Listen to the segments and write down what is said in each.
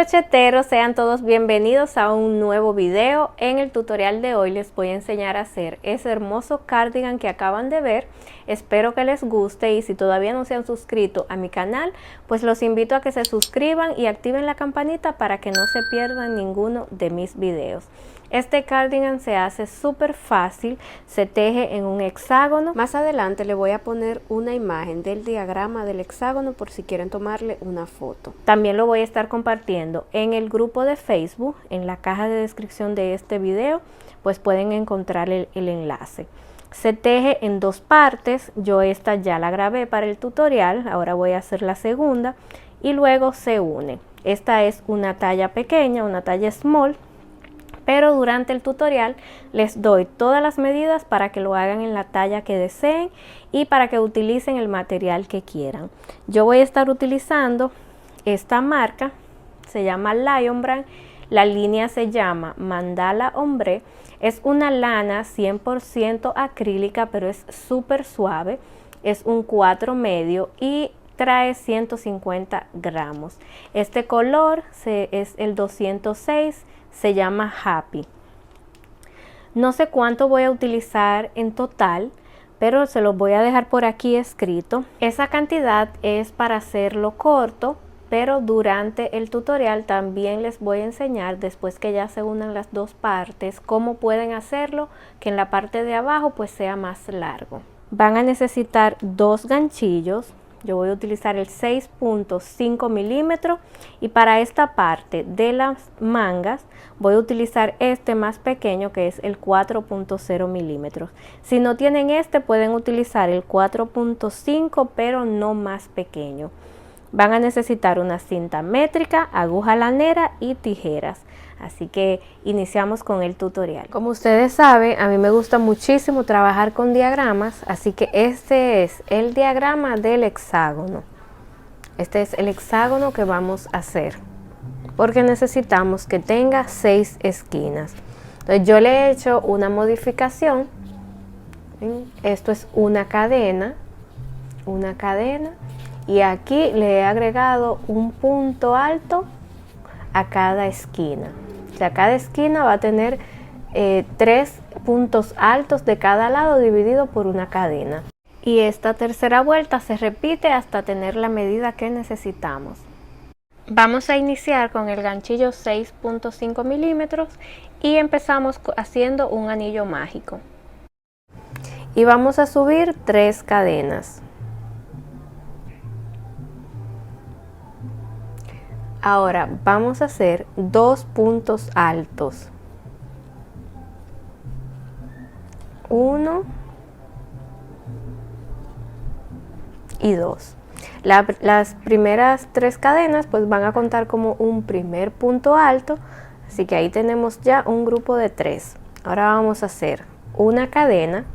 crocheteros, sean todos bienvenidos a un nuevo video. En el tutorial de hoy les voy a enseñar a hacer ese hermoso cardigan que acaban de ver. Espero que les guste y si todavía no se han suscrito a mi canal, pues los invito a que se suscriban y activen la campanita para que no se pierdan ninguno de mis videos. Este cardigan se hace súper fácil, se teje en un hexágono. Más adelante le voy a poner una imagen del diagrama del hexágono por si quieren tomarle una foto. También lo voy a estar compartiendo en el grupo de Facebook, en la caja de descripción de este video, pues pueden encontrar el enlace. Se teje en dos partes, yo esta ya la grabé para el tutorial, ahora voy a hacer la segunda y luego se une. Esta es una talla pequeña, una talla small. Pero durante el tutorial les doy todas las medidas para que lo hagan en la talla que deseen y para que utilicen el material que quieran. Yo voy a estar utilizando esta marca, se llama Lion Brand, la línea se llama Mandala Ombre, es una lana 100% acrílica pero es súper suave, es un 4 medio y trae 150 gramos. Este color es el 206, se llama Happy. No sé cuánto voy a utilizar en total, pero se los voy a dejar por aquí escrito. Esa cantidad es para hacerlo corto, pero durante el tutorial también les voy a enseñar, después que ya se unan las dos partes, cómo pueden hacerlo, que en la parte de abajo pues sea más largo. Van a necesitar dos ganchillos. Yo voy a utilizar el 6.5 milímetros y para esta parte de las mangas voy a utilizar este más pequeño que es el 4.0 milímetros. Si no tienen este pueden utilizar el 4.5 pero no más pequeño. Van a necesitar una cinta métrica, aguja lanera y tijeras. Así que iniciamos con el tutorial. Como ustedes saben, a mí me gusta muchísimo trabajar con diagramas, así que este es el diagrama del hexágono. Este es el hexágono que vamos a hacer, porque necesitamos que tenga 6 esquinas. Entonces yo le he hecho una modificación. Esto es una cadena, y aquí le he agregado un punto alto a cada esquina. O sea, cada esquina va a tener 3 puntos altos de cada lado dividido por una cadena. Y esta tercera vuelta se repite hasta tener la medida que necesitamos. Vamos a iniciar con el ganchillo 6.5 milímetros y empezamos haciendo un anillo mágico. Y vamos a subir 3 cadenas. Ahora vamos a hacer 2 puntos altos. 1 y 2. Las primeras 3 cadenas pues van a contar como un primer punto alto, así que ahí tenemos ya un grupo de 3. Ahora vamos a hacer una cadena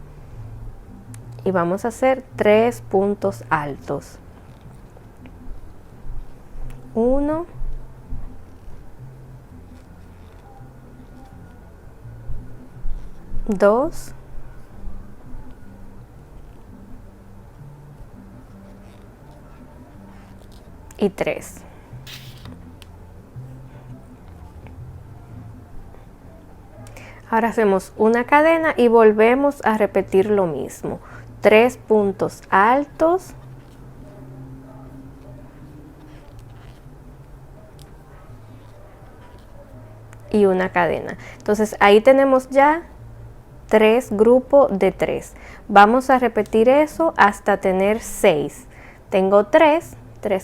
y vamos a hacer 3 puntos altos. 1 2 y 3. Ahora hacemos una cadena y volvemos a repetir lo mismo. 3 puntos altos. Y una cadena. Entonces ahí tenemos ya 3 grupos de 3. Vamos a repetir eso hasta tener 6. Tengo 3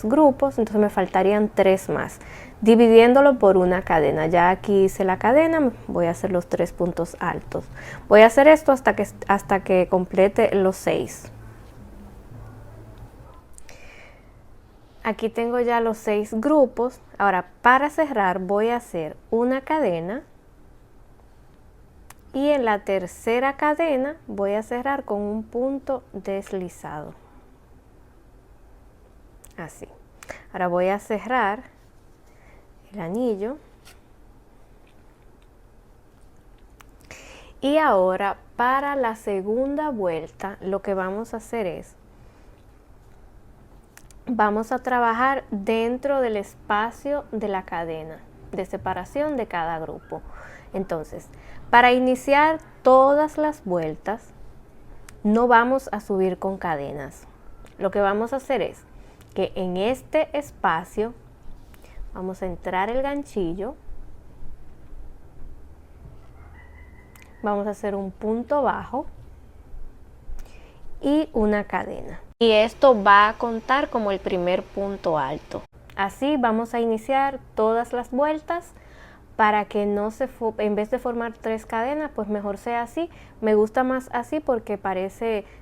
grupos, entonces me faltarían 3 más. Dividiéndolo por una cadena. Ya aquí hice la cadena, voy a hacer los 3 puntos altos. Voy a hacer esto hasta que complete los 6. Aquí tengo ya los 6 grupos. Ahora para cerrar voy a hacer una cadena. Y en la tercera cadena voy a cerrar con un punto deslizado. Así. Ahora voy a cerrar el anillo. Y ahora para la segunda vuelta lo que vamos a hacer es vamos a trabajar dentro del espacio de la cadena de separación de cada grupo. Entonces, para iniciar todas las vueltas, no vamos a subir con cadenas. Lo que vamos a hacer es que en este espacio vamos a entrar el ganchillo, vamos a hacer un punto bajo y una cadena. Y esto va a contar como el primer punto alto. Así vamos a iniciar todas las vueltas para que no en vez de formar 3 cadenas, pues mejor sea así. Me gusta más así porque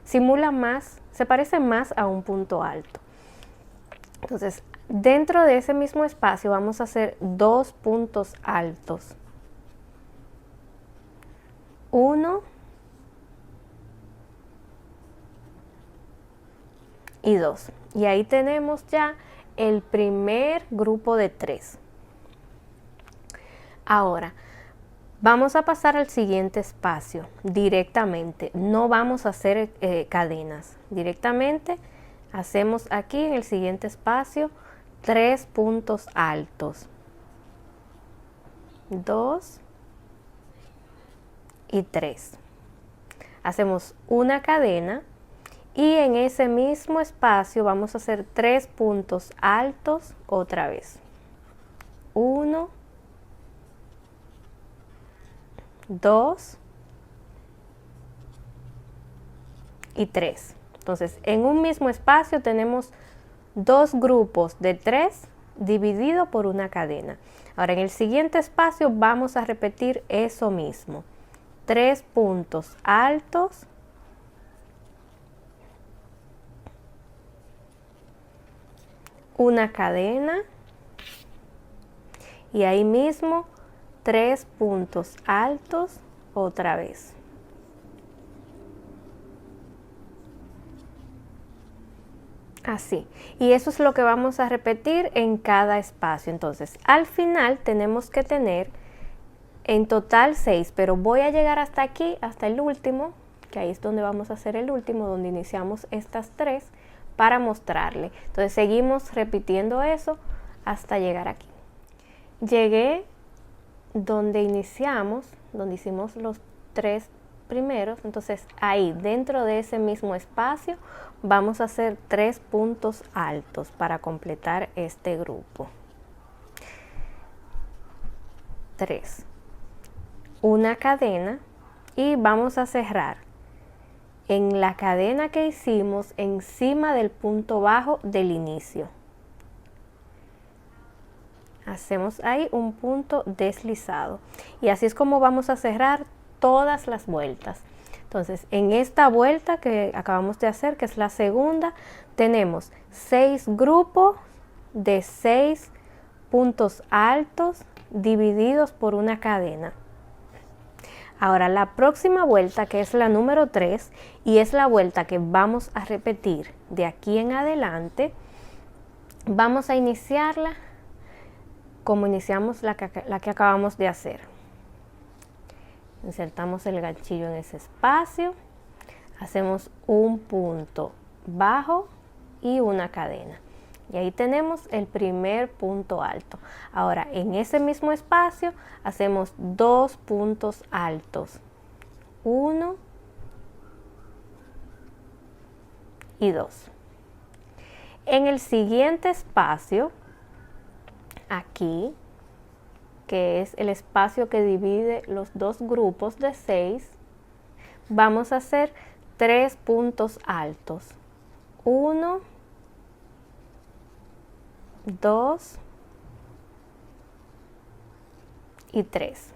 simula más, se parece más a un punto alto. Entonces, dentro de ese mismo espacio vamos a hacer 2 puntos altos. 1 y 2. Y ahí tenemos ya el primer grupo de 3. Ahora, vamos a pasar al siguiente espacio directamente. No vamos a hacer cadenas. Directamente hacemos aquí en el siguiente espacio 3 puntos altos. 2 y 3. Hacemos una cadena y en ese mismo espacio vamos a hacer 3 puntos altos otra vez. 1, 2 y 3. Entonces, en un mismo espacio tenemos 2 grupos de 3 dividido por una cadena. Ahora, en el siguiente espacio vamos a repetir eso mismo. 3 puntos altos, una cadena y ahí mismo 3 puntos altos otra vez. Así. Y eso es lo que vamos a repetir en cada espacio. Entonces, al final tenemos que tener en total 6, pero voy a llegar hasta aquí, hasta el último, que ahí es donde vamos a hacer el último, donde iniciamos estas 3 para mostrarle. Entonces, seguimos repitiendo eso hasta llegar aquí. Llegué donde iniciamos, donde hicimos los 3 primeros, entonces ahí dentro de ese mismo espacio vamos a hacer 3 puntos altos para completar este grupo. 3, una cadena y vamos a cerrar en la cadena que hicimos encima del punto bajo del inicio. Hacemos ahí un punto deslizado y así es como vamos a cerrar todas las vueltas. Entonces, en esta vuelta que acabamos de hacer, que es la segunda, tenemos 6 grupos de 6 puntos altos divididos por una cadena. Ahora, la próxima vuelta, que es la número 3, y es la vuelta que vamos a repetir de aquí en adelante, vamos a iniciarla como iniciamos la que acabamos de hacer. Insertamos el ganchillo en ese espacio, hacemos un punto bajo y una cadena. Y ahí tenemos el primer punto alto. Ahora, en ese mismo espacio, hacemos 2 puntos altos. 1 y 2. En el siguiente espacio, aquí, que es el espacio que divide los 2 grupos de 6, vamos a hacer 3 puntos altos. 1, 2 y 3.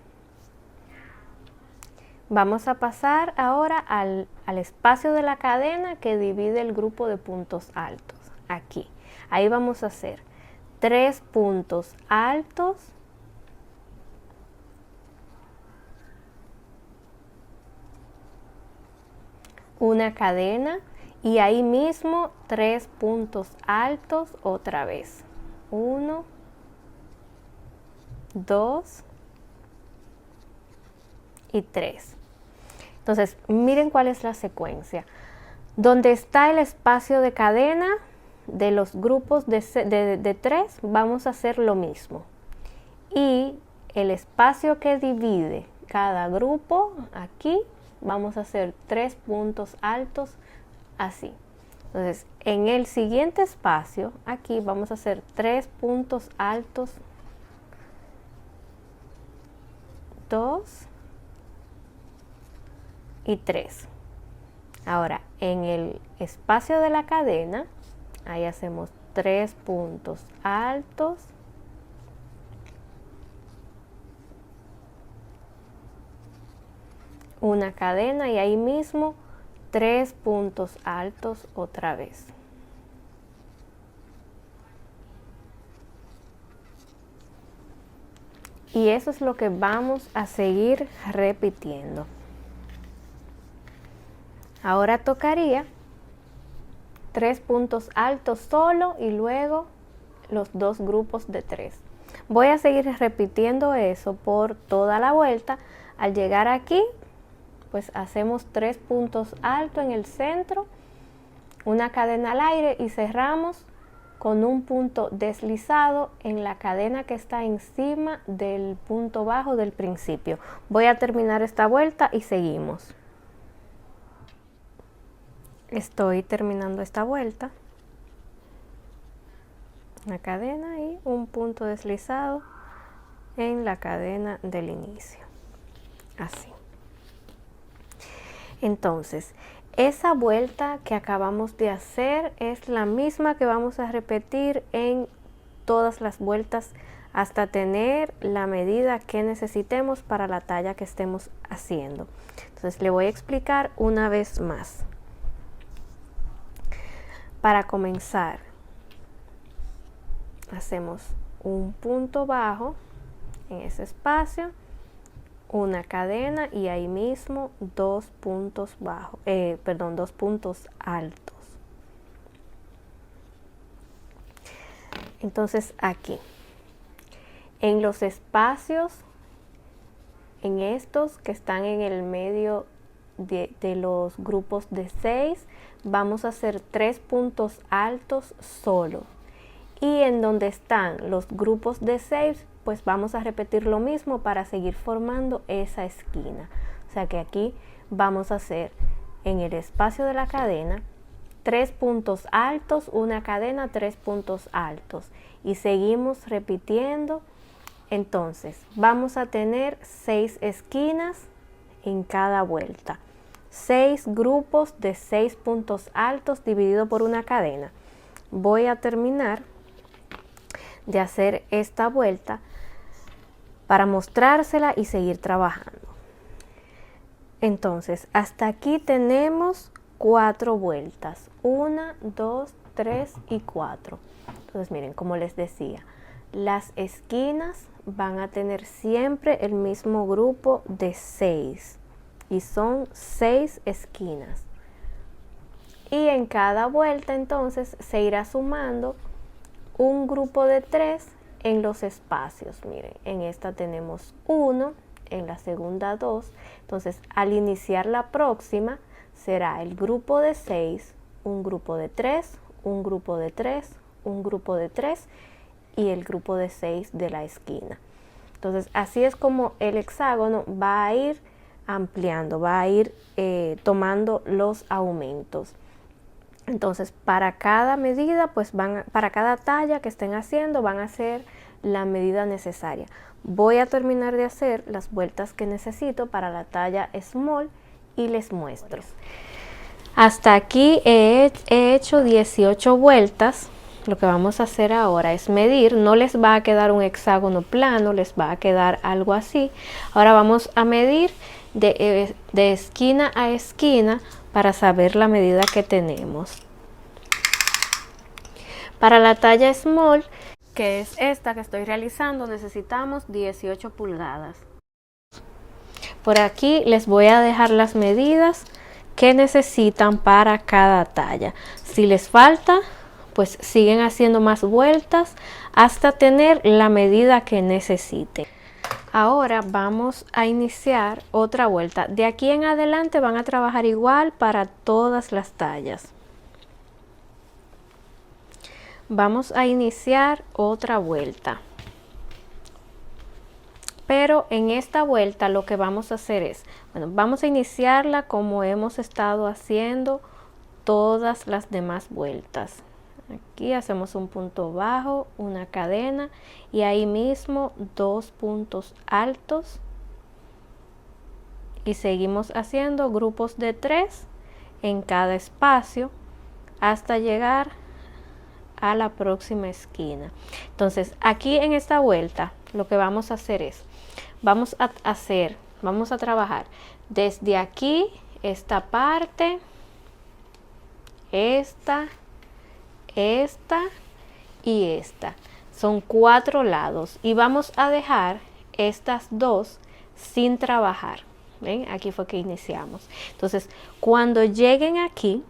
Vamos a pasar ahora al espacio de la cadena que divide el grupo de puntos altos. Aquí. Ahí vamos a hacer 3 puntos altos, una cadena y ahí mismo 3 puntos altos otra vez. 1, 2 y 3. Entonces, miren cuál es la secuencia. Donde está el espacio de cadena, de los grupos de 3 vamos a hacer lo mismo. Y el espacio que divide cada grupo, aquí vamos a hacer 3 puntos altos así. Entonces, en el siguiente espacio, aquí vamos a hacer 3 puntos altos, 2 y 3. Ahora, en el espacio de la cadena, ahí hacemos 3 puntos altos, una cadena y ahí mismo 3 puntos altos otra vez. Y eso es lo que vamos a seguir repitiendo. Ahora tocaría 3 puntos altos solo y luego los 2 grupos de 3. Voy a seguir repitiendo eso por toda la vuelta. Al llegar aquí, pues hacemos 3 puntos altos en el centro, una cadena al aire y cerramos con un punto deslizado en la cadena que está encima del punto bajo del principio. Voy a terminar esta vuelta y seguimos. Estoy terminando esta vuelta. Una cadena y un punto deslizado en la cadena del inicio. Así. Entonces, esa vuelta que acabamos de hacer es la misma que vamos a repetir en todas las vueltas hasta tener la medida que necesitemos para la talla que estemos haciendo. Entonces, le voy a explicar una vez más. Para comenzar, hacemos un punto bajo en ese espacio, una cadena y ahí mismo 2 puntos bajos, 2 puntos altos. Entonces aquí, en los espacios, en estos que están en el medio de los grupos de 6, vamos a hacer 3 puntos altos solo. Y en donde están los grupos de 6, pues vamos a repetir lo mismo para seguir formando esa esquina. O sea que aquí vamos a hacer en el espacio de la cadena 3 puntos altos, una cadena, 3 puntos altos. Y seguimos repitiendo. Entonces vamos a tener 6 esquinas en cada vuelta. 6 grupos de 6 puntos altos dividido por una cadena. Voy a terminar de hacer esta vuelta para mostrársela y seguir trabajando. Entonces, hasta aquí tenemos 4 vueltas. 1, 2, 3 y 4. Entonces, miren, como les decía, las esquinas van a tener siempre el mismo grupo de 6. Y son 6 esquinas. Y en cada vuelta, entonces, se irá sumando un grupo de 3 en los espacios. Miren, en esta tenemos 1, en la segunda 2. Entonces, al iniciar la próxima, será el grupo de 6, un grupo de 3, un grupo de 3, un grupo de 3 y el grupo de 6 de la esquina. Entonces, así es como el hexágono va a ir ampliando, va a ir tomando los aumentos. Entonces, para cada medida, pues para cada talla que estén haciendo, van a hacer la medida necesaria. Voy a terminar de hacer las vueltas que necesito para la talla small y les muestro. Hasta aquí he hecho 18 vueltas. Lo que vamos a hacer ahora es medir. No les va a quedar un hexágono plano, les va a quedar algo así. Ahora vamos a medir de esquina a esquina para saber la medida que tenemos. Para la talla small, que es esta que estoy realizando, necesitamos 18 pulgadas. Por aquí les voy a dejar las medidas que necesitan para cada talla. Si les falta, pues siguen haciendo más vueltas hasta tener la medida que necesiten. Ahora vamos a iniciar otra vuelta. De aquí en adelante van a trabajar igual para todas las tallas. Vamos a iniciar otra vuelta. Pero en esta vuelta lo que vamos a hacer es, bueno, vamos a iniciarla como hemos estado haciendo todas las demás vueltas. Aquí hacemos un punto bajo, una cadena y ahí mismo 2 puntos altos. Y seguimos haciendo grupos de 3 en cada espacio hasta llegar a la próxima esquina. Entonces aquí en esta vuelta lo que vamos a hacer es, vamos a trabajar desde aquí, esta parte, esta y esta. Son 4 lados y vamos a dejar estas 2 sin trabajar. ¿Ven? Aquí fue que iniciamos. Entonces, cuando lleguen aquí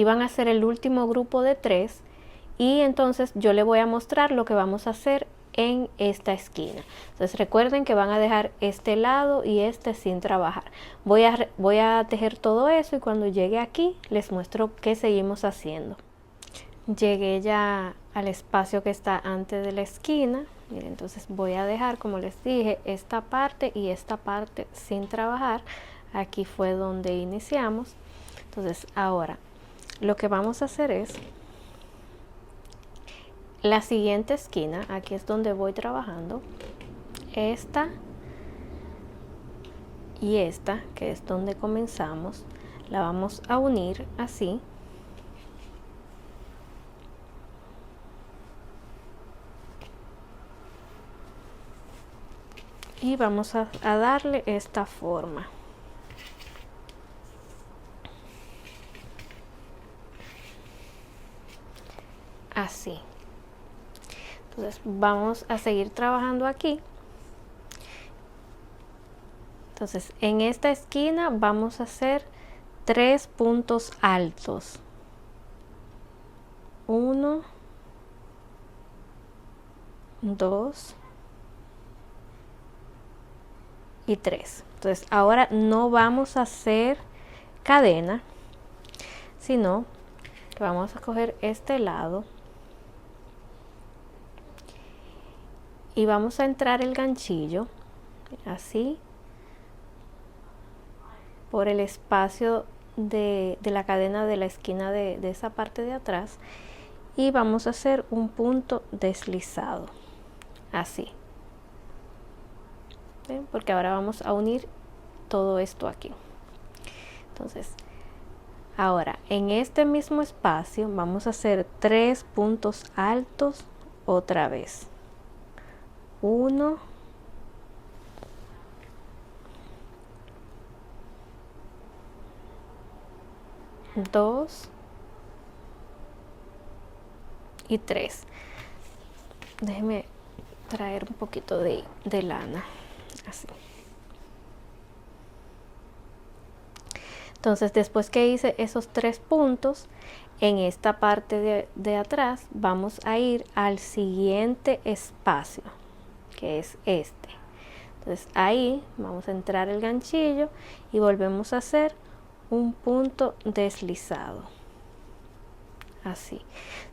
van a hacer el último grupo de 3 y entonces yo les voy a mostrar lo que vamos a hacer en esta esquina. Entonces recuerden que van a dejar este lado y este sin trabajar. Voy a tejer todo eso y cuando llegue aquí les muestro qué seguimos haciendo. Llegué ya al espacio que está antes de la esquina. Miren, entonces voy a dejar, como les dije, esta parte y esta parte sin trabajar. Aquí fue donde iniciamos. Entonces ahora lo que vamos a hacer es la siguiente esquina, aquí es donde voy trabajando, esta y esta, que es donde comenzamos, la vamos a unir así. Y vamos a darle esta forma. Así. Entonces vamos a seguir trabajando aquí. Entonces en esta esquina vamos a hacer 3 puntos altos. 1, 2 y 3. Entonces ahora no vamos a hacer cadena, sino que vamos a coger este lado y vamos a entrar el ganchillo así por el espacio de la cadena de la esquina de esa parte de atrás y vamos a hacer un punto deslizado así. ¿Ven? Porque ahora vamos a unir todo esto aquí. Entonces ahora en este mismo espacio vamos a hacer 3 puntos altos otra vez. 1, 2 y 3. Déjenme traer un poquito de lana así. Entonces después que hice esos 3 puntos en esta parte de atrás vamos a ir al siguiente espacio, que es este. Entonces ahí vamos a entrar el ganchillo y volvemos a hacer un punto deslizado así.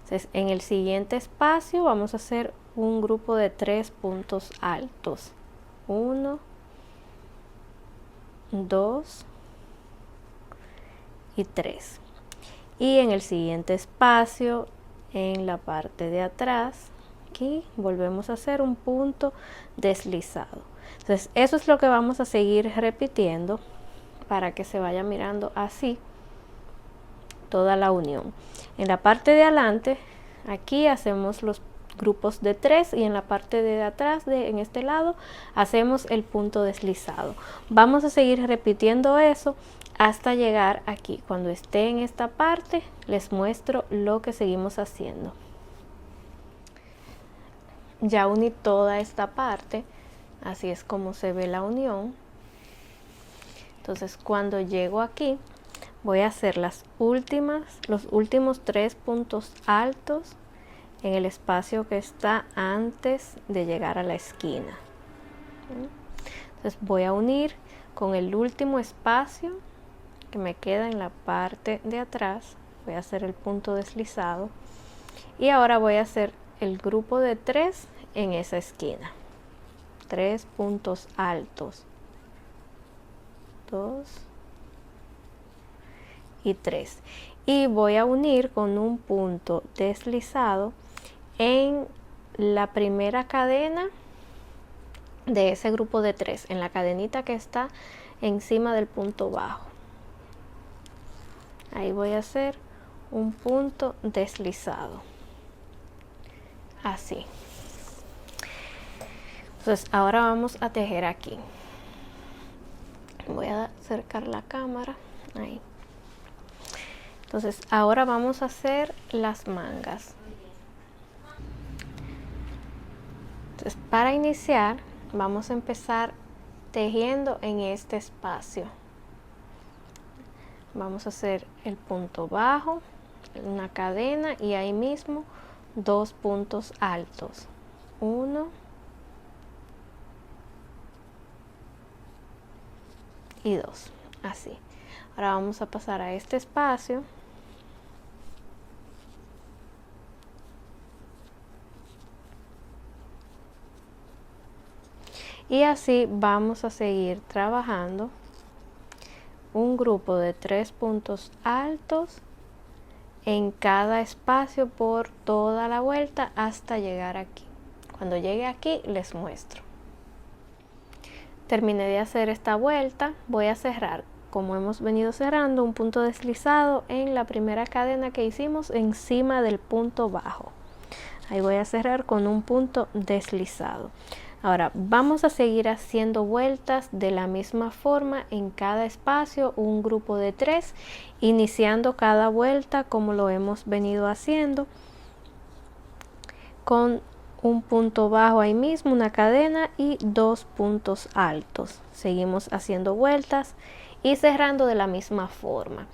Entonces en el siguiente espacio vamos a hacer un grupo de 3 puntos altos. 1, 2 y 3. Y en el siguiente espacio, en la parte de atrás, aquí volvemos a hacer un punto deslizado. Entonces eso es lo que vamos a seguir repitiendo para que se vaya mirando así toda la unión. En la parte de adelante, aquí hacemos los grupos de 3 y en la parte de atrás, en este lado, hacemos el punto deslizado. Vamos a seguir repitiendo eso hasta llegar aquí. Cuando esté en esta parte, les muestro lo que seguimos haciendo. Ya uní toda esta parte, así es como se ve la unión. Entonces cuando llego aquí, voy a hacer los últimos 3 puntos altos en el espacio que está antes de llegar a la esquina. Entonces voy a unir con el último espacio que me queda en la parte de atrás. Voy a hacer el punto deslizado Y ahora voy a hacer el grupo de 3 en esa esquina. 3 puntos altos. 2 y 3. Y voy a unir con un punto deslizado en la primera cadena de ese grupo de 3, en la cadenita que está encima del punto bajo. Ahí voy a hacer un punto deslizado, así. Entonces ahora vamos a tejer aquí. Voy a acercar la cámara, ahí. Entonces ahora vamos a hacer las mangas. Entonces para iniciar vamos a empezar tejiendo en este espacio. Vamos a hacer el punto bajo, una cadena y ahí mismo 2 puntos altos. 1 y 2, así. Ahora vamos a pasar a este espacio. Y así vamos a seguir trabajando un grupo de 3 puntos altos en cada espacio por toda la vuelta hasta llegar aquí. Cuando llegue aquí les muestro. Terminé de hacer esta vuelta, voy a cerrar como hemos venido cerrando un punto deslizado en la primera cadena que hicimos encima del punto bajo. Ahí voy a cerrar con un punto deslizado. Ahora vamos a seguir haciendo vueltas de la misma forma en cada espacio, un grupo de 3, iniciando cada vuelta como lo hemos venido haciendo, con un punto bajo ahí mismo, una cadena y 2 puntos altos. Seguimos haciendo vueltas y cerrando de la misma forma.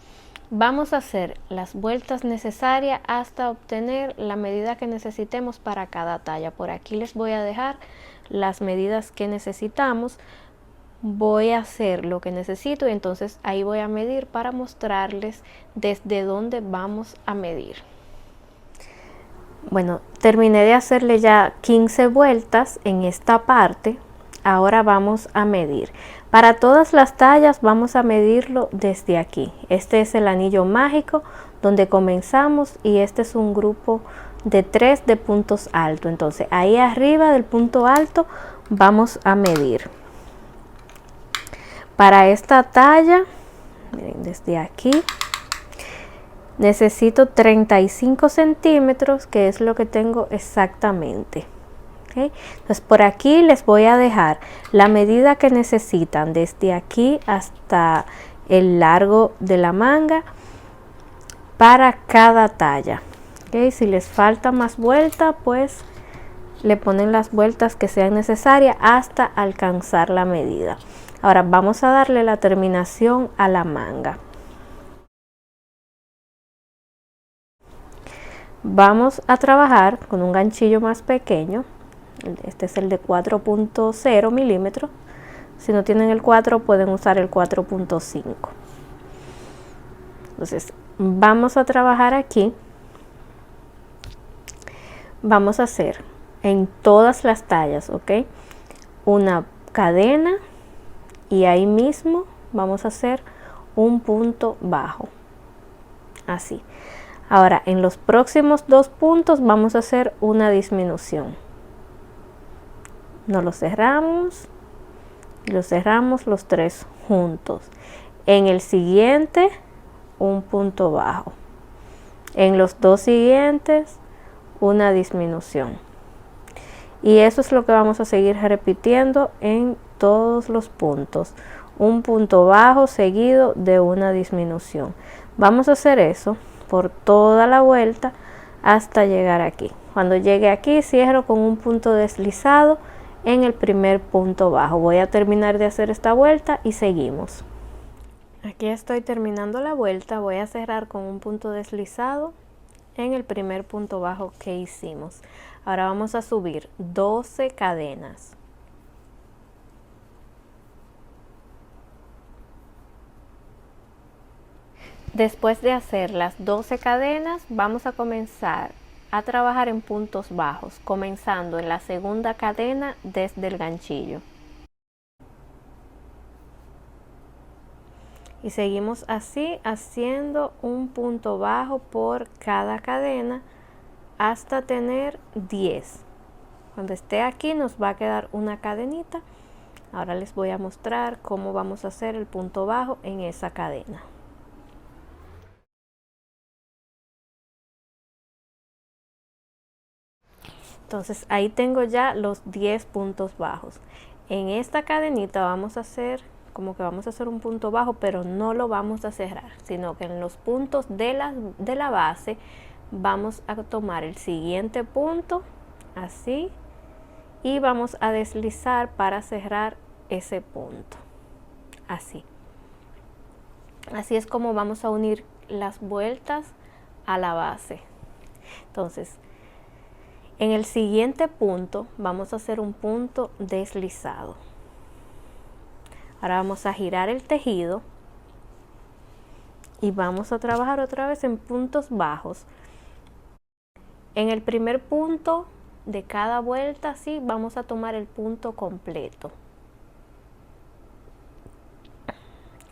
Vamos a hacer las vueltas necesarias hasta obtener la medida que necesitemos para cada talla. Por aquí les voy a dejar las medidas que necesitamos. Voy a hacer lo que necesito y entonces ahí voy a medir para mostrarles desde dónde vamos a medir. Bueno, terminé de hacerle ya 15 vueltas en esta parte. Ahora vamos a medir. Para todas las tallas vamos a medirlo desde aquí. Este es el anillo mágico donde comenzamos y este es un grupo de 3 de puntos altos. Entonces ahí arriba del punto alto vamos a medir. Para esta talla, miren, desde aquí necesito 35 centímetros, que es lo que tengo exactamente. ¿Okay? Entonces por aquí les voy a dejar la medida que necesitan desde aquí hasta el largo de la manga para cada talla. ¿Okay? Si les falta más vuelta, pues le ponen las vueltas que sean necesarias hasta alcanzar la medida. Ahora vamos a darle la terminación a la manga. Vamos a trabajar con un ganchillo más pequeño. Este es el de 4.0 milímetros. Si no tienen el 4 pueden usar el 4.5. Entonces vamos a trabajar aquí. Vamos a hacer en todas las tallas, ¿ok? Una cadena y ahí mismo vamos a hacer un punto bajo. Así. Ahora en los próximos 2 puntos vamos a hacer una disminución. Nos lo cerramos y lo cerramos los 3 juntos. En el siguiente un punto bajo. En los 2 siguientes una disminución. Y eso es lo que vamos a seguir repitiendo en todos los puntos. Un punto bajo seguido de una disminución. Vamos a hacer eso por toda la vuelta hasta llegar aquí. Cuando llegue aquí cierro con un punto deslizado en el primer punto bajo. Voy a terminar de hacer esta vuelta y seguimos. Aquí estoy terminando la vuelta. Voy a cerrar con un punto deslizado en el primer punto bajo que hicimos. Ahora vamos a subir 12 cadenas. Después de hacer las 12 cadenas, vamos a comenzar a trabajar en puntos bajos, comenzando en la segunda cadena desde el ganchillo. Y seguimos así, haciendo un punto bajo por cada cadena hasta tener 10. Cuando esté aquí nos va a quedar una cadenita. Ahora les voy a mostrar cómo vamos a hacer el punto bajo en esa cadena. Entonces ahí tengo ya los 10 puntos bajos. En esta cadenita vamos a hacer como que vamos a hacer un punto bajo, pero no lo vamos a cerrar, sino que en los puntos de la base vamos a tomar el siguiente punto, así, y vamos a deslizar para cerrar ese punto, así. Así es como vamos a unir las vueltas a la base. Entonces, en el siguiente punto vamos a hacer un punto deslizado. Ahora vamos a girar el tejido y vamos a trabajar otra vez en puntos bajos. En el primer punto de cada vuelta, sí, vamos a tomar el punto completo.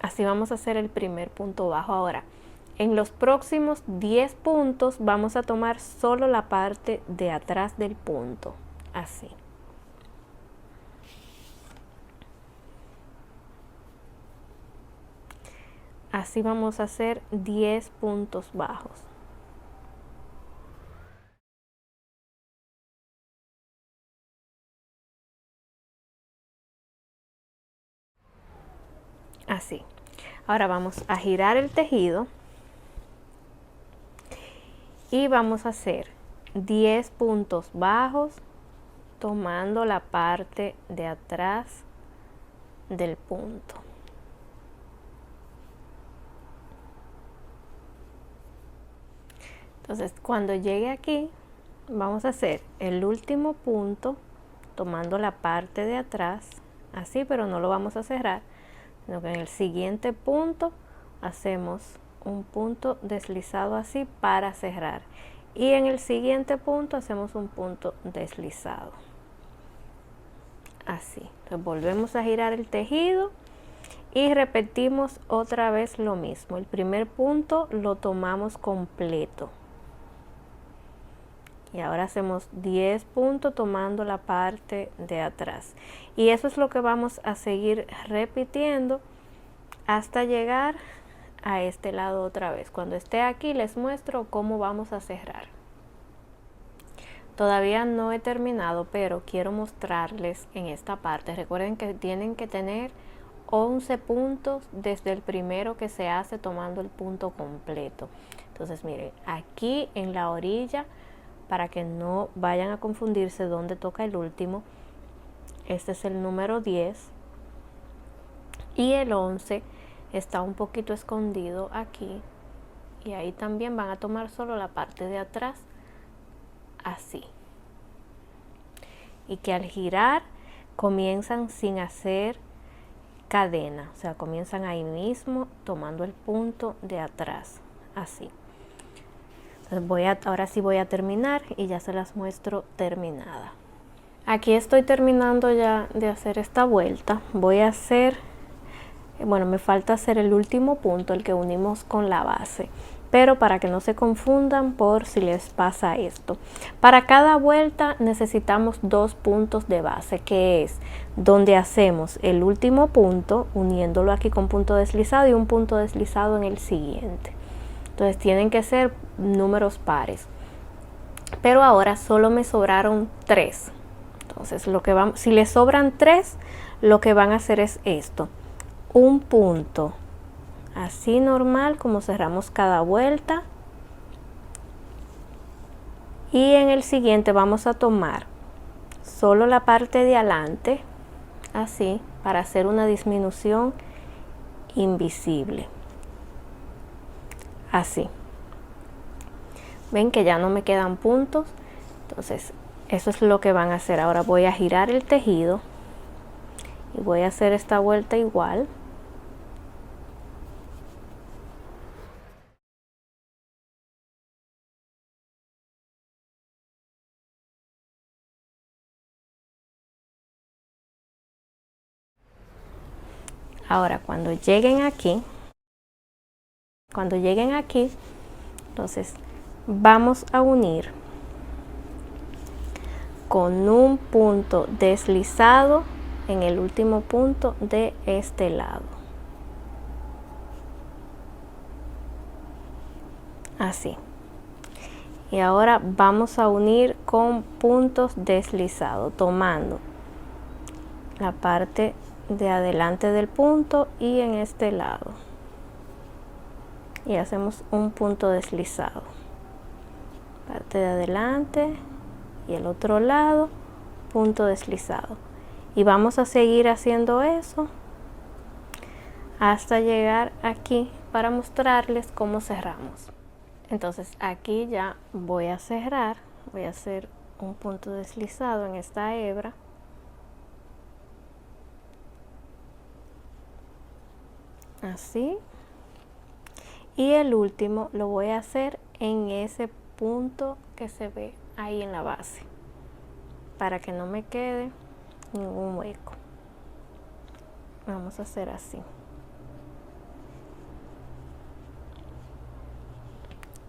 Así vamos a hacer el primer punto bajo. Ahora, en los próximos 10 puntos vamos a tomar solo la parte de atrás del punto, así. Así vamos a hacer 10 puntos bajos. Así. Ahora vamos a girar el tejido y vamos a hacer 10 puntos bajos tomando la parte de atrás del punto. Entonces, cuando llegue aquí, vamos a hacer el último punto tomando la parte de atrás, así, pero no lo vamos a cerrar, sino que en el siguiente punto hacemos un punto deslizado así para cerrar. Y en el siguiente punto hacemos un punto deslizado. Así. Entonces volvemos a girar el tejido y repetimos otra vez lo mismo. El primer punto lo tomamos completo. Y ahora hacemos 10 puntos tomando la parte de atrás. Y eso es lo que vamos a seguir repitiendo hasta llegar a este lado otra vez. Cuando esté aquí les muestro cómo vamos a cerrar. Todavía no he terminado, pero quiero mostrarles en esta parte. Recuerden que tienen que tener 11 puntos desde el primero que se hace tomando el punto completo. Entonces miren, aquí en la orilla, para que no vayan a confundirse dónde toca el último, este es el número 10 y el 11 está un poquito escondido aquí, y ahí también van a tomar solo la parte de atrás, así, y que al girar comienzan sin hacer cadena, o sea, comienzan ahí mismo tomando el punto de atrás, así. Entonces ahora sí voy a terminar y ya se las muestro terminada. Aquí estoy terminando ya de hacer esta vuelta. Voy a hacer, bueno, me falta hacer el último punto, el que unimos con la base, pero para que no se confundan por si les pasa esto, para cada vuelta necesitamos 2 puntos de base, que es donde hacemos el último punto uniéndolo aquí con punto deslizado y un punto deslizado en el siguiente. Entonces tienen que ser números pares, pero ahora solo me sobraron 3. Entonces si les sobran 3, lo que van a hacer es esto: un punto así normal como cerramos cada vuelta, y en el siguiente vamos a tomar solo la parte de adelante, así, para hacer una disminución invisible, así. Ven que ya no me quedan puntos. Entonces eso es lo que van a hacer. Ahora voy a girar el tejido y voy a hacer esta vuelta igual. Ahora cuando lleguen aquí, entonces vamos a unir con un punto deslizado en el último punto de este lado. Así. Y ahora vamos a unir con puntos deslizados, tomando la parte de adelante del punto y en este lado. Y hacemos un punto deslizado. Parte de adelante y el otro lado, punto deslizado. Y vamos a seguir haciendo eso hasta llegar aquí para mostrarles cómo cerramos. Entonces aquí ya voy a cerrar, voy a hacer un punto deslizado en esta hebra. Así. Y el último lo voy a hacer en ese punto que se ve ahí en la base, para que no me quede ningún hueco. Vamos a hacer así.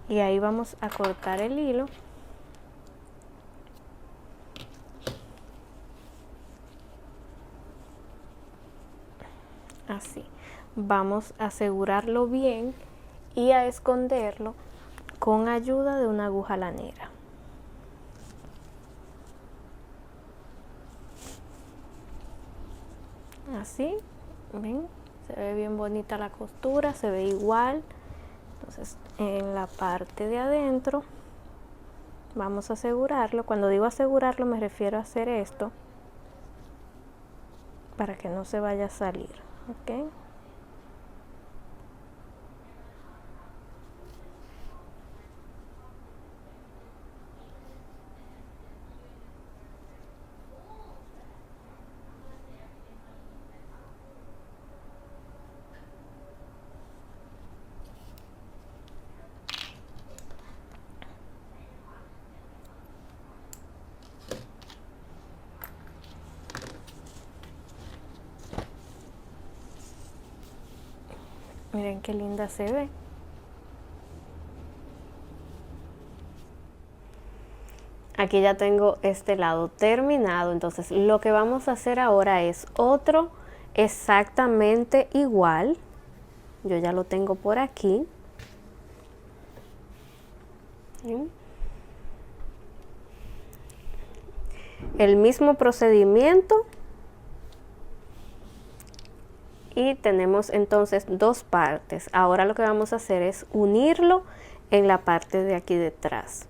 Y ahí vamos a cortar el hilo. Así. Vamos a asegurarlo bien y a esconderlo con ayuda de una aguja lanera. Así, ven, se ve bien bonita la costura, se ve igual. Entonces en la parte de adentro vamos a asegurarlo. Cuando digo asegurarlo me refiero a hacer esto para que no se vaya a salir, ¿ok? Miren qué linda se ve. Aquí ya tengo este lado terminado, entonces lo que vamos a hacer ahora es otro exactamente igual. Yo ya lo tengo por aquí. ¿Sí? El mismo procedimiento. Y tenemos entonces dos partes. Ahora lo que vamos a hacer es unirlo en la parte de aquí detrás.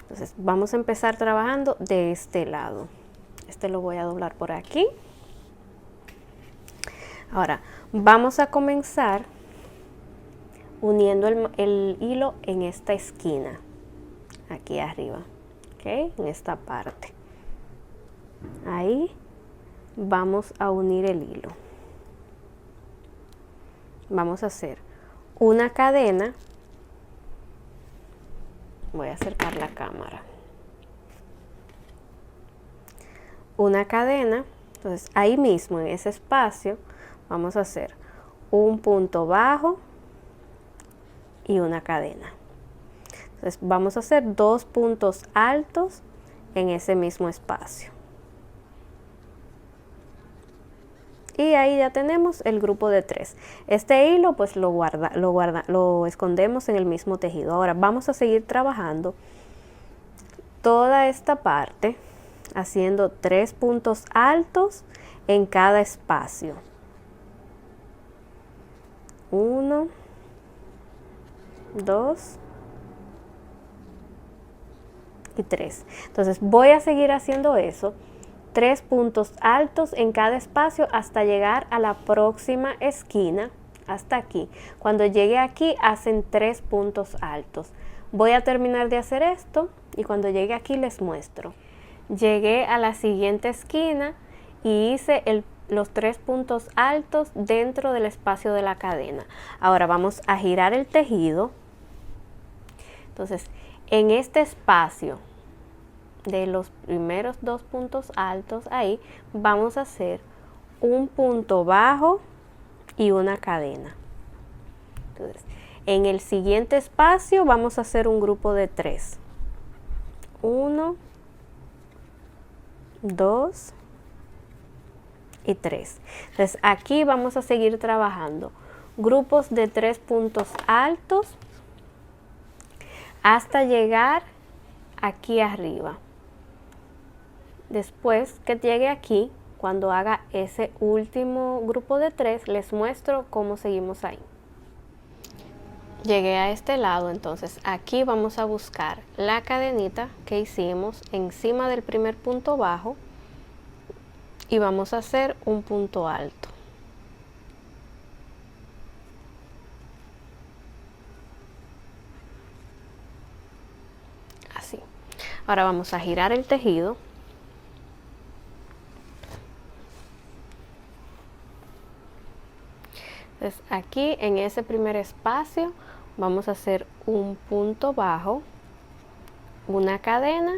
Entonces vamos a empezar trabajando de este lado. Este lo voy a doblar por aquí. Ahora vamos a comenzar uniendo el hilo en esta esquina, aquí arriba, ¿ok? En esta parte. Ahí vamos a unir el hilo. Vamos a hacer una cadena. Voy a acercar la cámara. Una cadena. Entonces ahí mismo en ese espacio vamos a hacer un punto bajo y una cadena. Entonces vamos a hacer dos puntos altos en ese mismo espacio. Y ahí ya tenemos el grupo de 3. Este hilo pues lo escondemos en el mismo tejido. Ahora vamos a seguir trabajando toda esta parte haciendo 3 puntos altos en cada espacio. 1, 2 y 3. Entonces voy a seguir haciendo eso. 3 puntos altos en cada espacio hasta llegar a la próxima esquina, hasta aquí. Cuando llegue aquí hacen 3 puntos altos. Voy a terminar de hacer esto y cuando llegue aquí les muestro. Llegué a la siguiente esquina y hice los 3 puntos altos dentro del espacio de la cadena. Ahora vamos a girar el tejido. Entonces, en este espacio de los primeros 2 puntos altos, ahí vamos a hacer un punto bajo y una cadena. Entonces, en el siguiente espacio vamos a hacer un grupo de 3. 1, 2 y 3. Entonces aquí vamos a seguir trabajando grupos de 3 puntos altos hasta llegar aquí arriba. Después que llegue aquí, cuando haga ese último grupo de 3, les muestro cómo seguimos ahí. Llegué a este lado, entonces aquí vamos a buscar la cadenita que hicimos encima del primer punto bajo y vamos a hacer un punto alto. Así. Ahora vamos a girar el tejido. Entonces aquí en ese primer espacio vamos a hacer un punto bajo, una cadena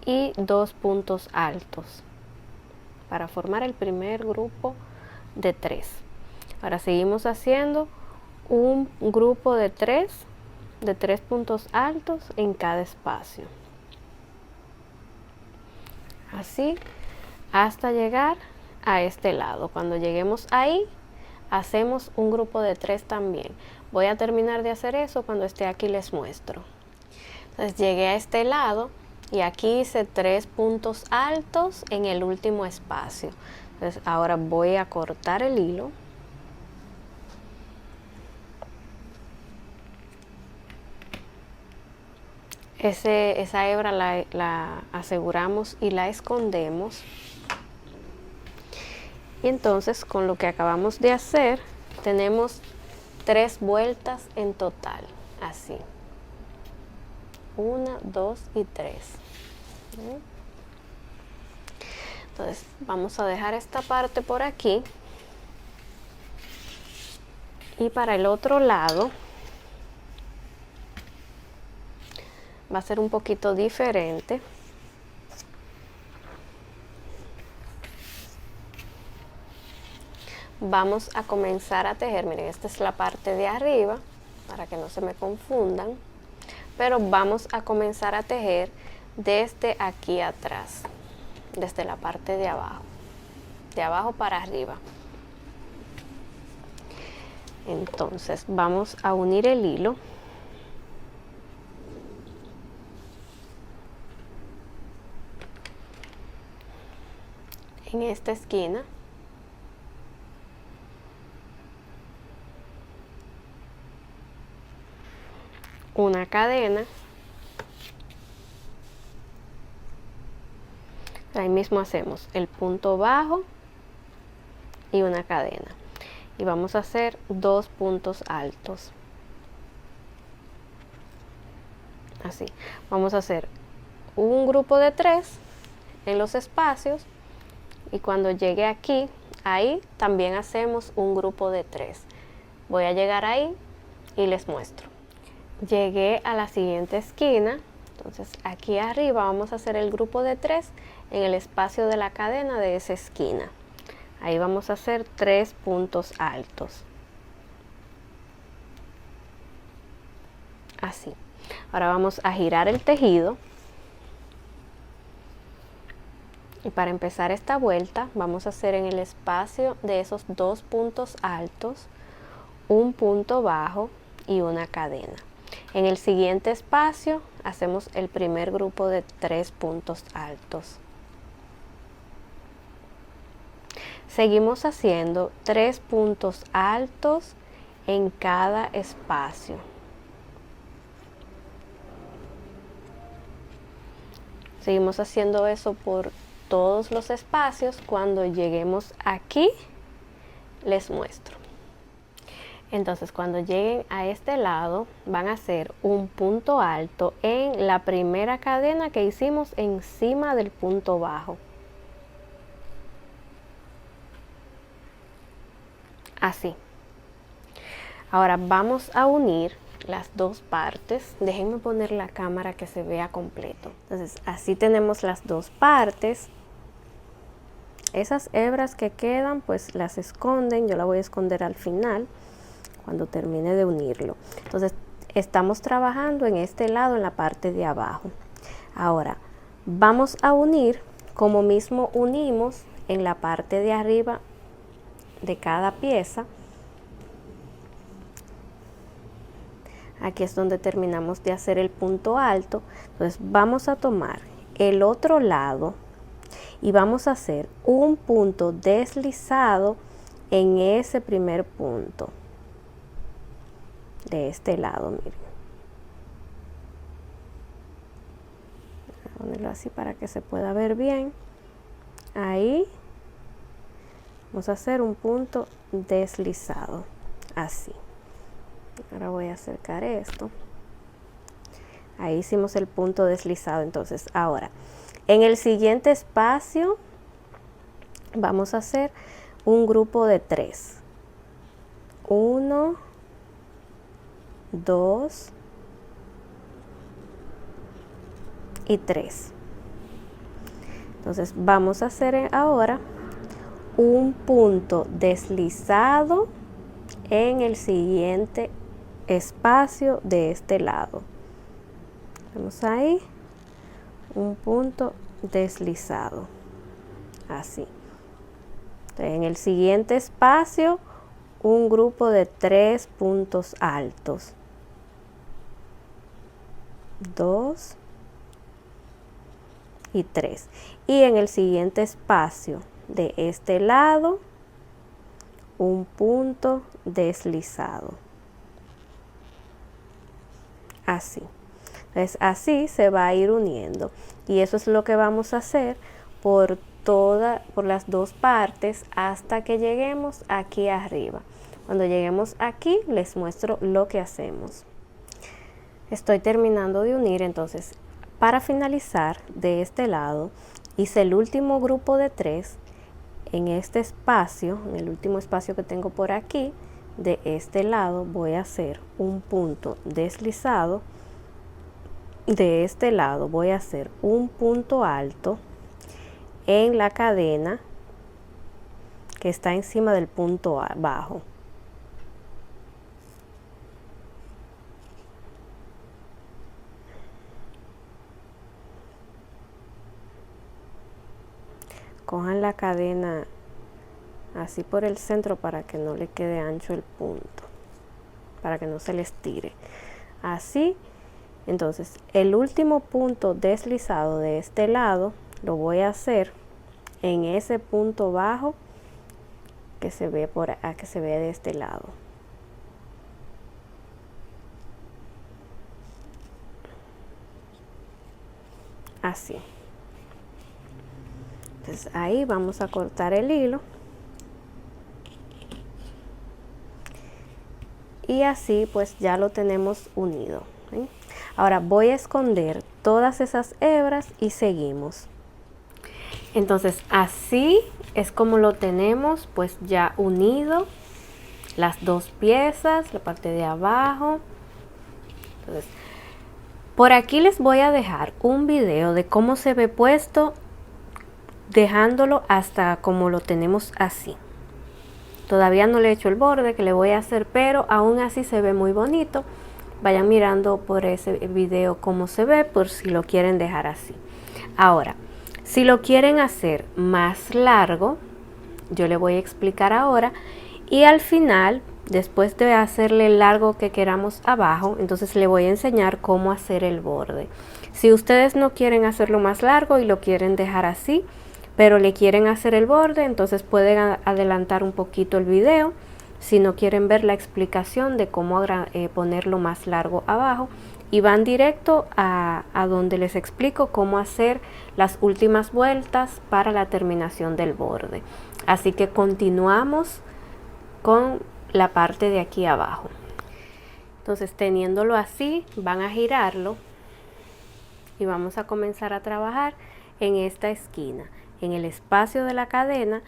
y 2 puntos altos para formar el primer grupo de 3. Ahora seguimos haciendo un grupo de 3 puntos altos en cada espacio. Así hasta llegar a este lado. Cuando lleguemos ahí, hacemos un grupo de 3 también. Voy a terminar de hacer eso cuando esté aquí, les muestro. Entonces llegué a este lado y aquí hice 3 puntos altos en el último espacio. Entonces ahora voy a cortar el hilo. Esa hebra la aseguramos y la escondemos. Y entonces con lo que acabamos de hacer tenemos 3 vueltas en total, así. 1, 2 y 3. Entonces vamos a dejar esta parte por aquí. Y para el otro lado va a ser un poquito diferente. Vamos a comenzar a tejer, miren, esta es la parte de arriba, para que no se me confundan, pero vamos a comenzar a tejer desde aquí atrás, desde la parte de abajo para arriba. Entonces vamos a unir el hilo. En esta esquina. Una cadena, ahí mismo hacemos el punto bajo y una cadena y vamos a hacer 2 puntos altos, así. Vamos a hacer un grupo de 3 en los espacios y cuando llegue aquí, ahí también hacemos un grupo de 3. Voy a llegar ahí y les muestro. Llegué a la siguiente esquina, entonces aquí arriba vamos a hacer el grupo de 3 en el espacio de la cadena de esa esquina. Ahí vamos a hacer 3 puntos altos. Así. Ahora vamos a girar el tejido. Y para empezar esta vuelta vamos a hacer en el espacio de esos 2 puntos altos, un punto bajo y una cadena. En el siguiente espacio hacemos el primer grupo de 3 puntos altos. Seguimos haciendo 3 puntos altos en cada espacio. Seguimos haciendo eso por todos los espacios. Cuando lleguemos aquí, les muestro. Entonces cuando lleguen a este lado van a hacer un punto alto en la primera cadena que hicimos encima del punto bajo. Así. Ahora vamos a unir las dos partes. Déjenme poner la cámara que se vea completo. Entonces así tenemos las dos partes. Esas hebras que quedan pues las esconden, yo la voy a esconder al final cuando termine de unirlo. Entonces estamos trabajando en este lado, en la parte de abajo. Ahora vamos a unir como mismo unimos en la parte de arriba de cada pieza. Aquí es donde terminamos de hacer el punto alto. Entonces vamos a tomar el otro lado y vamos a hacer un punto deslizado en ese primer punto de este lado, miren. Voy a ponerlo así para que se pueda ver bien. Ahí vamos a hacer un punto deslizado, así. Ahora voy a acercar esto. Ahí hicimos el punto deslizado. Entonces ahora en el siguiente espacio vamos a hacer un grupo de 3. 1, 2 y 3. Entonces vamos a hacer ahora un punto deslizado en el siguiente espacio de este lado. Vemos ahí un punto deslizado, así. Entonces, en el siguiente espacio un grupo de 3 puntos altos, 2 y 3. Y en el siguiente espacio de este lado un punto deslizado, así. Entonces así se va a ir uniendo y eso es lo que vamos a hacer por las dos partes hasta que lleguemos aquí arriba. Cuando lleguemos aquí les muestro lo que hacemos. Estoy terminando de unir, entonces para finalizar de este lado hice el último grupo de 3 en este espacio, en el último espacio que tengo por aquí. De este lado voy a hacer un punto deslizado. De este lado voy a hacer un punto alto en la cadena que está encima del punto bajo. Cojan la cadena así por el centro para que no le quede ancho el punto, para que no se les tire. Así. Entonces el último punto deslizado de este lado lo voy a hacer en ese punto bajo que se ve que se ve de este lado. Así. Entonces ahí vamos a cortar el hilo. Y así pues ya lo tenemos unido, ¿sí? Ahora voy a esconder todas esas hebras y seguimos. Entonces así es como lo tenemos pues ya unido, las dos piezas, la parte de abajo. Entonces por aquí les voy a dejar un video de cómo se ve puesto dejándolo hasta como lo tenemos así. Todavía no le he hecho el borde que le voy a hacer, pero aún así se ve muy bonito. Vayan mirando por ese video cómo se ve, por si lo quieren dejar así. Ahora, si lo quieren hacer más largo, yo le voy a explicar ahora. Y al final, después de hacerle el largo que queramos abajo, entonces le voy a enseñar cómo hacer el borde. Si ustedes no quieren hacerlo más largo y lo quieren dejar así, pero le quieren hacer el borde, entonces pueden adelantar un poquito el video. Si no quieren ver la explicación de cómo ponerlo más largo abajo, y van directo a donde les explico cómo hacer las últimas vueltas para la terminación del borde. Así que continuamos con la parte de aquí abajo. Entonces teniéndolo así, van a girarlo y vamos a comenzar a trabajar en esta esquina, en el espacio de la cadena.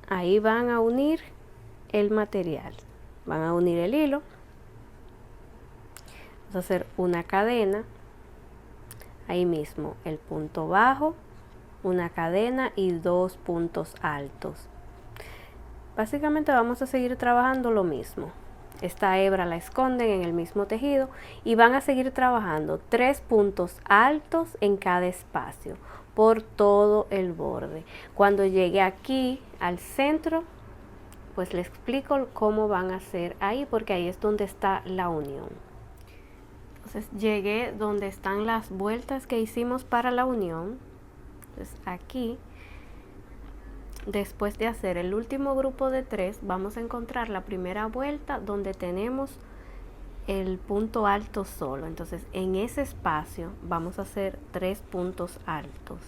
Ahí van a unir el material, van a unir el hilo. Vamos a hacer una cadena, ahí mismo el punto bajo, una cadena y 2 puntos altos. Básicamente vamos a seguir trabajando lo mismo. Esta hebra la esconden en el mismo tejido y van a seguir trabajando 3 puntos altos en cada espacio por todo el borde. Cuando llegue aquí al centro, pues les explico cómo van a hacer ahí, porque ahí es donde está la unión. Entonces llegué donde están las vueltas que hicimos para la unión. Entonces aquí, después de hacer el último grupo de 3, vamos a encontrar la primera vuelta donde tenemos el punto alto solo. Entonces en ese espacio vamos a hacer 3 puntos altos.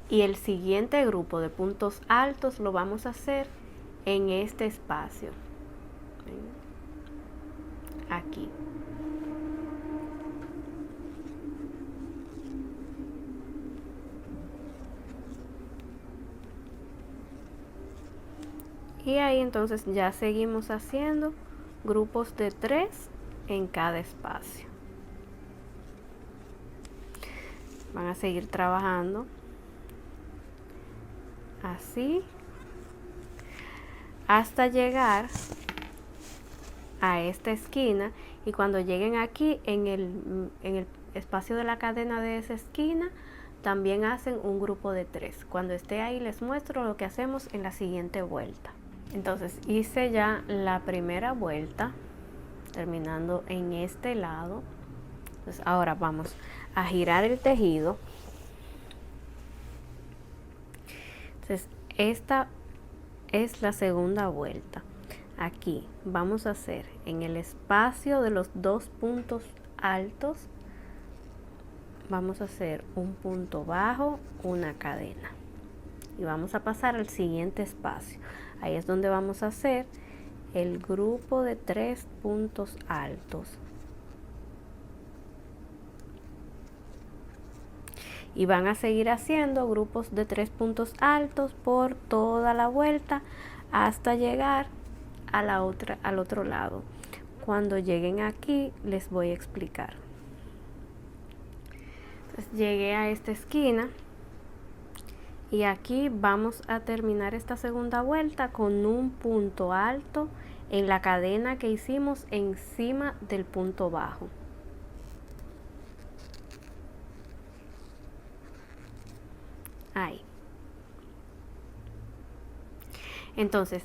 Y el siguiente grupo de puntos altos lo vamos a hacer en este espacio. Aquí. Y ahí entonces ya seguimos haciendo grupos de 3 en cada espacio. Van a seguir trabajando así hasta llegar a esta esquina, y cuando lleguen aquí en el espacio de la cadena de esa esquina también hacen un grupo de 3. Cuando esté ahí les muestro lo que hacemos en la siguiente vuelta. Entonces hice ya la primera vuelta terminando en este lado. Entonces ahora vamos a girar el tejido. Entonces esta es la segunda vuelta. Aquí vamos a hacer en el espacio de los 2 puntos altos, vamos a hacer un punto bajo, una cadena, y vamos a pasar al siguiente espacio. Ahí es donde vamos a hacer el grupo de 3 puntos altos. Y van a seguir haciendo grupos de 3 puntos altos por toda la vuelta hasta llegar a al otro lado. Cuando lleguen aquí les voy a explicar. Entonces llegué a esta esquina y aquí vamos a terminar esta segunda vuelta con un punto alto en la cadena que hicimos encima del punto bajo. Ahí. Entonces,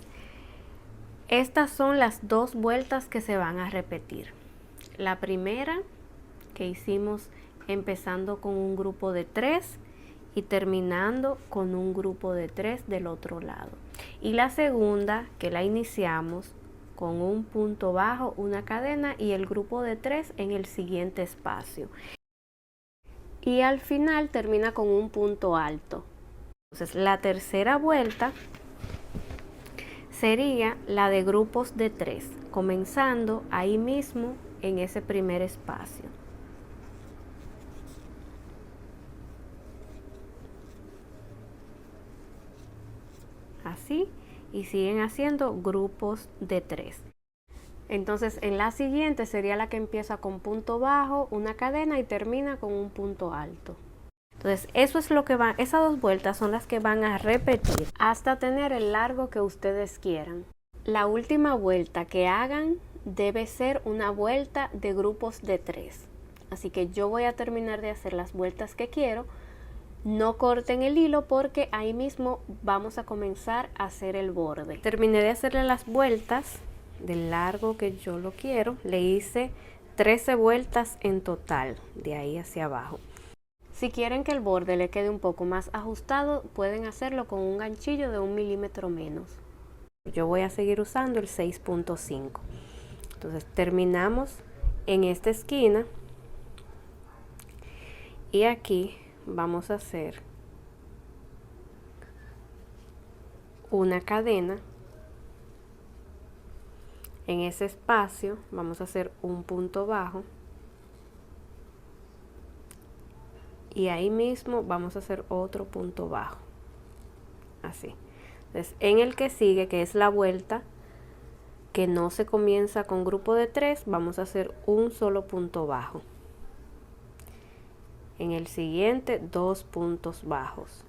estas son las 2 vueltas que se van a repetir. La primera que hicimos empezando con un grupo de 3 y terminando con un grupo de 3 del otro lado. Y la segunda que la iniciamos con un punto bajo, una cadena y el grupo de 3 en el siguiente espacio. Y al final termina con un punto alto. Entonces la tercera vuelta sería la de grupos de 3, comenzando ahí mismo en ese primer espacio. Así, y siguen haciendo grupos de 3. Entonces en la siguiente sería la que empieza con punto bajo, una cadena y termina con un punto alto. Entonces eso es lo que van, esas 2 vueltas son las que van a repetir hasta tener el largo que ustedes quieran. La última vuelta que hagan debe ser una vuelta de grupos de 3. Así que yo voy a terminar de hacer las vueltas que quiero. No corten el hilo porque ahí mismo vamos a comenzar a hacer el borde. Terminé de hacerle las vueltas del largo que yo lo quiero. Le hice 13 vueltas en total de ahí hacia abajo. Si quieren que el borde le quede un poco más ajustado, pueden hacerlo con un ganchillo de 1 milímetro menos. Yo voy a seguir usando el 6.5. Entonces terminamos en esta esquina y aquí vamos a hacer una cadena. En ese espacio vamos a hacer un punto bajo y ahí mismo vamos a hacer otro punto bajo, así. Entonces en el que sigue, que es la vuelta que no se comienza con grupo de 3, vamos a hacer un solo punto bajo. En el siguiente 2 puntos bajos.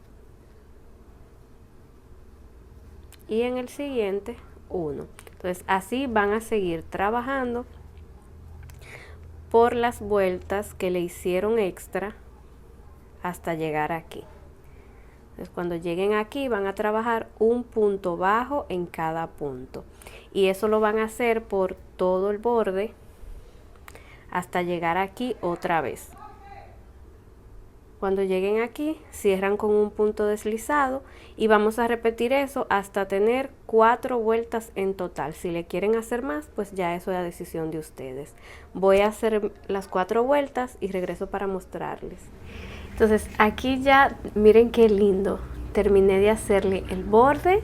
Y en el siguiente 1. Entonces así van a seguir trabajando por las vueltas que le hicieron extra hasta llegar aquí. Entonces cuando lleguen aquí van a trabajar un punto bajo en cada punto, y eso lo van a hacer por todo el borde hasta llegar aquí otra vez. Cuando lleguen aquí cierran con un punto deslizado y vamos a repetir eso hasta tener 4 vueltas en total. Si le quieren hacer más, pues ya eso es la decisión de ustedes. Voy a hacer las 4 vueltas y regreso para mostrarles. Entonces aquí ya miren qué lindo, terminé de hacerle el borde,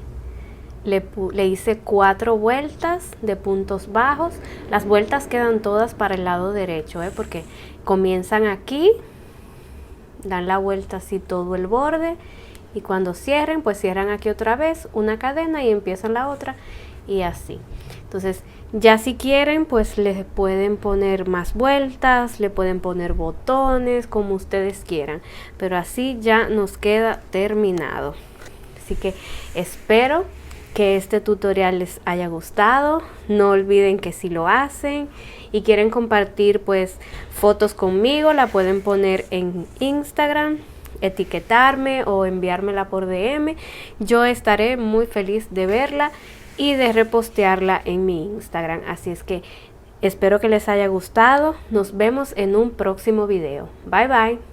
le hice 4 vueltas de puntos bajos. Las vueltas quedan todas para el lado derecho, porque comienzan aquí, dan la vuelta así todo el borde, y cuando cierren pues cierran aquí otra vez una cadena y empiezan la otra, y así. Entonces ya si quieren pues le pueden poner más vueltas, le pueden poner botones, como ustedes quieran, pero así ya nos queda terminado. Así que espero que este tutorial les haya gustado. No olviden que si lo hacen y quieren compartir pues fotos conmigo, la pueden poner en Instagram, etiquetarme o enviármela por DM. Yo estaré muy feliz de verla y de repostearla en mi Instagram. Así es que espero que les haya gustado. Nos vemos en un próximo video. Bye bye.